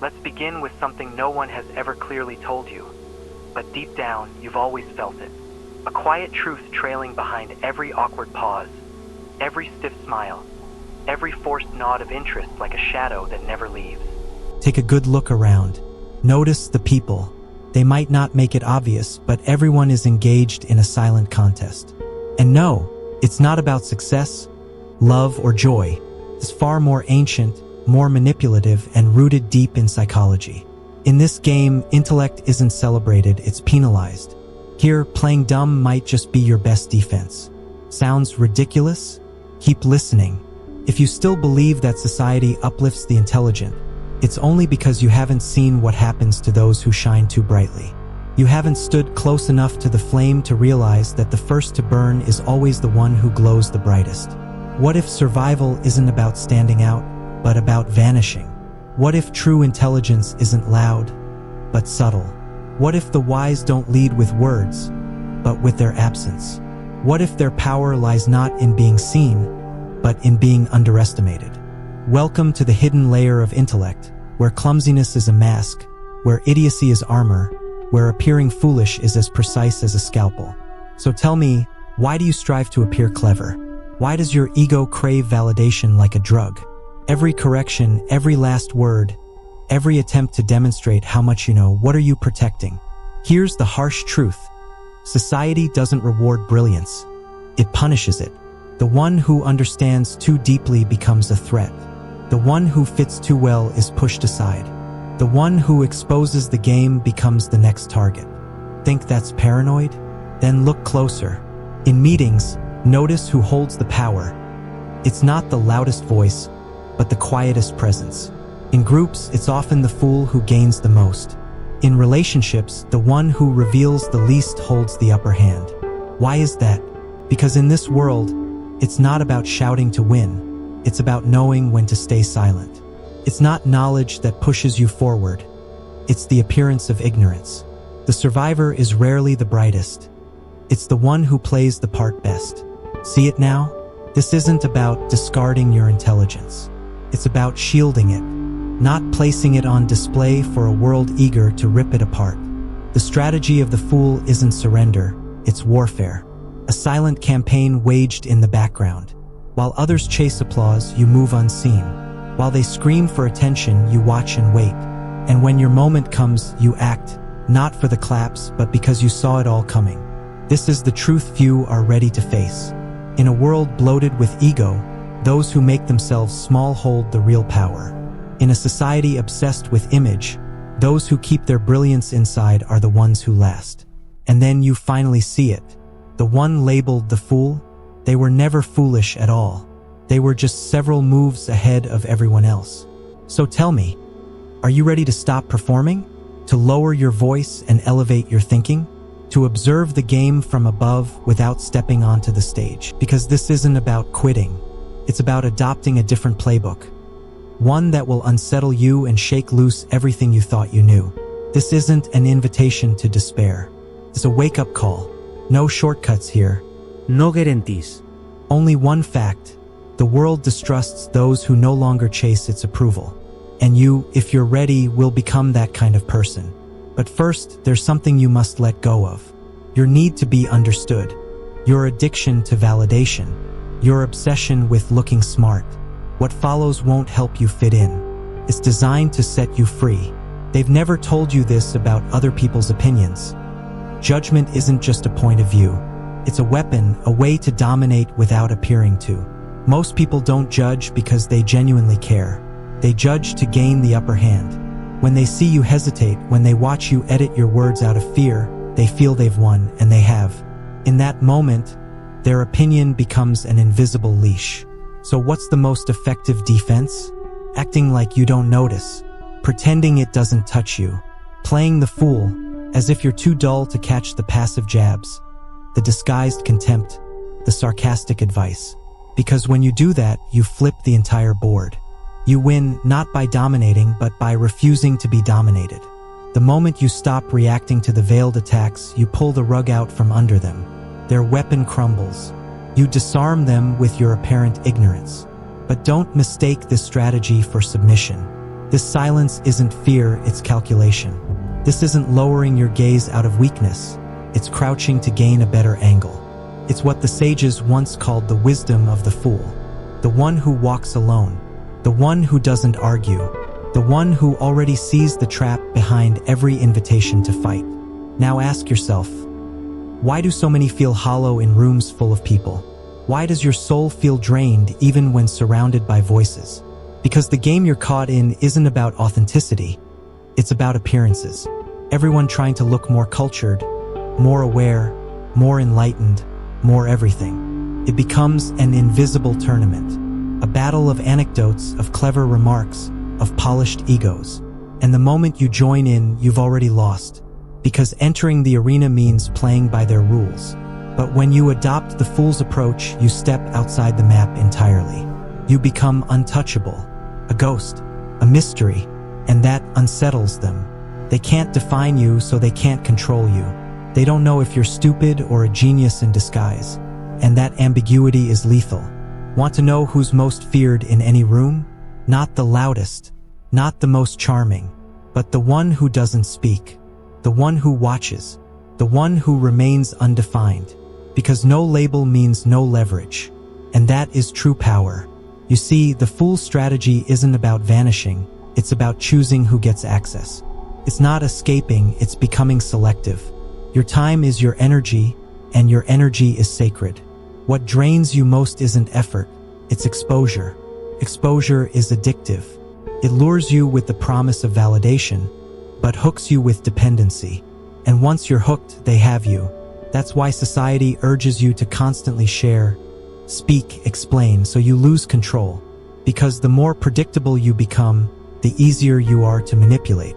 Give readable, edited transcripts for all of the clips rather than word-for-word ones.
Let's begin with something no one has ever clearly told you, but deep down, you've always felt it. A quiet truth trailing behind every awkward pause, every stiff smile, every forced nod of interest like a shadow that never leaves. Take a good look around. Notice the people. They might not make it obvious, but everyone is engaged in a silent contest. And no, it's not about success, love, or joy. It's far more ancient, more manipulative, and rooted deep in psychology. In this game, intellect isn't celebrated, it's penalized. Here, playing dumb might just be your best defense. Sounds ridiculous? Keep listening. If you still believe that society uplifts the intelligent, it's only because you haven't seen what happens to those who shine too brightly. You haven't stood close enough to the flame to realize that the first to burn is always the one who glows the brightest. What if survival isn't about standing out, but about vanishing? What if true intelligence isn't loud, but subtle? What if the wise don't lead with words, but with their absence? What if their power lies not in being seen, but in being underestimated? Welcome to the hidden layer of intellect, where clumsiness is a mask, where idiocy is armor, where appearing foolish is as precise as a scalpel. So tell me, why do you strive to appear clever? Why does your ego crave validation like a drug? Every correction, every last word, every attempt to demonstrate how much you know, what are you protecting? Here's the harsh truth. Society doesn't reward brilliance. It punishes it. The one who understands too deeply becomes a threat. The one who fits too well is pushed aside. The one who exposes the game becomes the next target. Think that's paranoid? Then look closer. In meetings, notice who holds the power. It's not the loudest voice, but the quietest presence. In groups, it's often the fool who gains the most. In relationships, the one who reveals the least holds the upper hand. Why is that? Because in this world, it's not about shouting to win. It's about knowing when to stay silent. It's not knowledge that pushes you forward. It's the appearance of ignorance. The survivor is rarely the brightest. It's the one who plays the part best. See it now? This isn't about discarding your intelligence. It's about shielding it, not placing it on display for a world eager to rip it apart. The strategy of the fool isn't surrender, it's warfare. A silent campaign waged in the background. While others chase applause, you move unseen. While they scream for attention, you watch and wait. And when your moment comes, you act, not for the claps, but because you saw it all coming. This is the truth few are ready to face. In a world bloated with ego, those who make themselves small hold the real power. In a society obsessed with image, those who keep their brilliance inside are the ones who last. And then you finally see it. The one labeled the fool, they were never foolish at all. They were just several moves ahead of everyone else. So tell me, are you ready to stop performing? To lower your voice and elevate your thinking? To observe the game from above without stepping onto the stage? Because this isn't about quitting. It's about adopting a different playbook. One that will unsettle you and shake loose everything you thought you knew. This isn't an invitation to despair. It's a wake-up call. No shortcuts here. No guarantees. Only one fact. The world distrusts those who no longer chase its approval. And you, if you're ready, will become that kind of person. But first, there's something you must let go of. Your need to be understood. Your addiction to validation. Your obsession with looking smart. What follows won't help you fit in. It's designed to set you free. They've never told you this about other people's opinions. Judgment isn't just a point of view. It's a weapon, a way to dominate without appearing to. Most people don't judge because they genuinely care. They judge to gain the upper hand. When they see you hesitate, when they watch you edit your words out of fear, they feel they've won, and they have. In that moment, their opinion becomes an invisible leash. So what's the most effective defense? Acting like you don't notice. Pretending it doesn't touch you. Playing the fool, as if you're too dull to catch the passive jabs, the disguised contempt, the sarcastic advice. Because when you do that, you flip the entire board. You win not by dominating, but by refusing to be dominated. The moment you stop reacting to the veiled attacks, you pull the rug out from under them. Their weapon crumbles. You disarm them with your apparent ignorance. But don't mistake this strategy for submission. This silence isn't fear, it's calculation. This isn't lowering your gaze out of weakness. It's crouching to gain a better angle. It's what the sages once called the wisdom of the fool. The one who walks alone. The one who doesn't argue. The one who already sees the trap behind every invitation to fight. Now ask yourself, why do so many feel hollow in rooms full of people? Why does your soul feel drained even when surrounded by voices? Because the game you're caught in isn't about authenticity. It's about appearances. Everyone trying to look more cultured, more aware, more enlightened, more everything. It becomes an invisible tournament, a battle of anecdotes, of clever remarks, of polished egos. And the moment you join in, you've already lost, because entering the arena means playing by their rules. But when you adopt the fool's approach, you step outside the map entirely. You become untouchable, a ghost, a mystery, and that unsettles them. They can't define you, so they can't control you. They don't know if you're stupid or a genius in disguise, and that ambiguity is lethal. Want to know who's most feared in any room? Not the loudest, not the most charming, but the one who doesn't speak, the one who watches, the one who remains undefined, because no label means no leverage, and that is true power. You see, the fool's strategy isn't about vanishing, it's about choosing who gets access. It's not escaping, it's becoming selective. Your time is your energy, and your energy is sacred. What drains you most isn't effort, it's exposure. Exposure is addictive. It lures you with the promise of validation, but hooks you with dependency. And once you're hooked, they have you. That's why society urges you to constantly share, speak, explain, so you lose control. Because the more predictable you become, the easier you are to manipulate.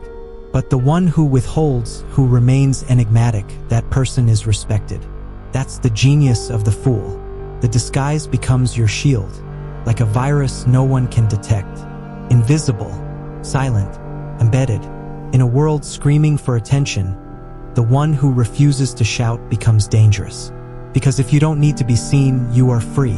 But the one who withholds, who remains enigmatic, that person is respected. That's the genius of the fool. The disguise becomes your shield, like a virus no one can detect. Invisible, silent, embedded. In a world screaming for attention, the one who refuses to shout becomes dangerous. Because if you don't need to be seen, you are free.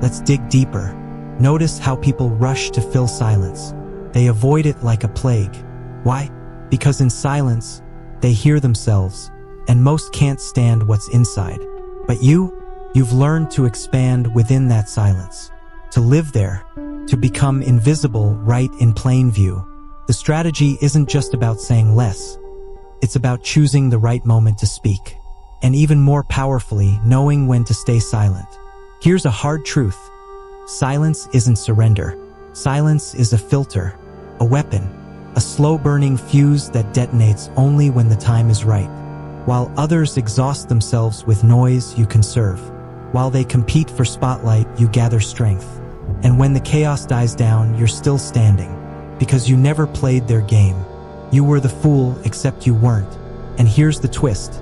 Let's dig deeper. Notice how people rush to fill silence. They avoid it like a plague. Why? Because in silence, they hear themselves, and most can't stand what's inside. But you've learned to expand within that silence, to live there, to become invisible right in plain view. The strategy isn't just about saying less. It's about choosing the right moment to speak, and even more powerfully, knowing when to stay silent. Here's a hard truth. Silence isn't surrender. Silence is a filter, a weapon, a slow-burning fuse that detonates only when the time is right. While others exhaust themselves with noise, you conserve. While they compete for spotlight, you gather strength. And when the chaos dies down, you're still standing, because you never played their game. You were the fool, except you weren't. And here's the twist.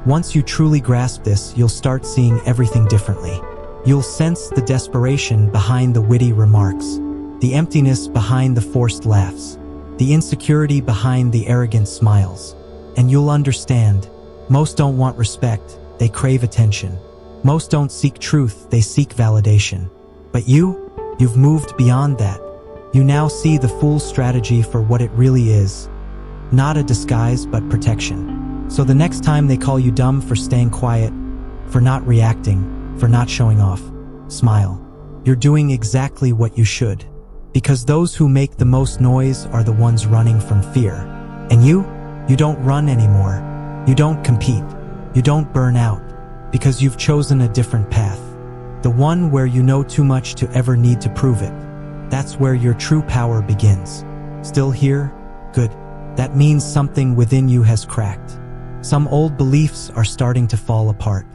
Once you truly grasp this, you'll start seeing everything differently. You'll sense the desperation behind the witty remarks, the emptiness behind the forced laughs, the insecurity behind the arrogant smiles. And you'll understand, most don't want respect, they crave attention. Most don't seek truth, they seek validation. But you've moved beyond that. You now see the fool's strategy for what it really is. Not a disguise, but protection. So the next time they call you dumb for staying quiet, for not reacting, for not showing off, smile. You're doing exactly what you should. Because those who make the most noise are the ones running from fear. And you don't run anymore. You don't compete. You don't burn out. Because you've chosen a different path. The one where you know too much to ever need to prove it. That's where your true power begins. Still here? Good. That means something within you has cracked. Some old beliefs are starting to fall apart.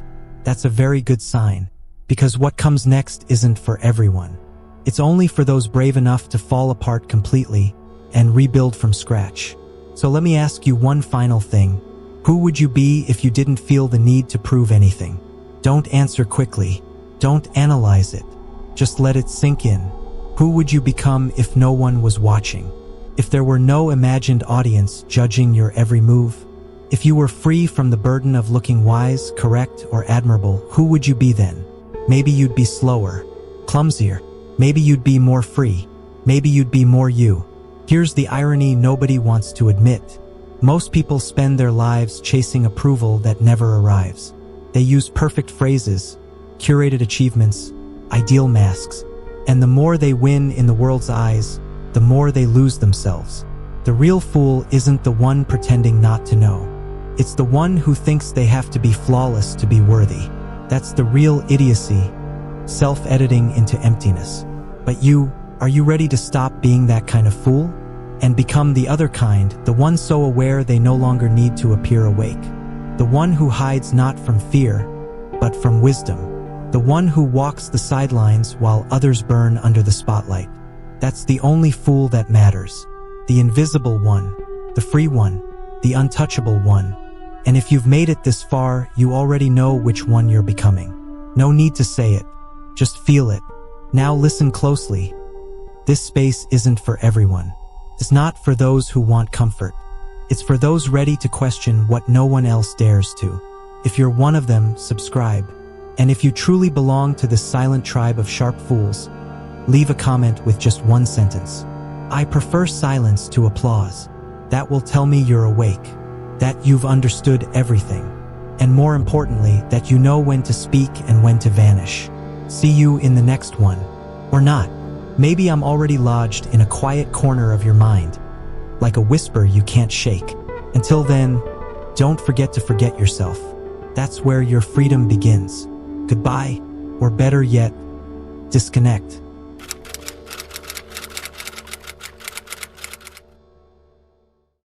That's a very good sign. Because what comes next isn't for everyone. It's only for those brave enough to fall apart completely and rebuild from scratch. So let me ask you one final thing. Who would you be if you didn't feel the need to prove anything? Don't answer quickly. Don't analyze it. Just let it sink in. Who would you become if no one was watching? If there were no imagined audience judging your every move? If you were free from the burden of looking wise, correct, or admirable, who would you be then? Maybe you'd be slower, clumsier. Maybe you'd be more free. Maybe you'd be more you. Here's the irony nobody wants to admit. Most people spend their lives chasing approval that never arrives. They use perfect phrases, curated achievements, ideal masks, and the more they win in the world's eyes, the more they lose themselves. The real fool isn't the one pretending not to know. It's the one who thinks they have to be flawless to be worthy. That's the real idiocy, self-editing into emptiness. But are you ready to stop being that kind of fool? And become the other kind, the one so aware they no longer need to appear awake. The one who hides not from fear, but from wisdom. The one who walks the sidelines while others burn under the spotlight. That's the only fool that matters. The invisible one, the free one, the untouchable one. And if you've made it this far, you already know which one you're becoming. No need to say it, just feel it. Now listen closely. This space isn't for everyone. It's not for those who want comfort. It's for those ready to question what no one else dares to. If you're one of them, subscribe. And if you truly belong to this silent tribe of sharp fools, leave a comment with just one sentence. I prefer silence to applause. That will tell me you're awake, that you've understood everything, and more importantly, that you know when to speak and when to vanish. See you in the next one. Or not. Maybe I'm already lodged in a quiet corner of your mind, like a whisper you can't shake. Until then, don't forget to forget yourself. That's where your freedom begins. Goodbye, or better yet, disconnect.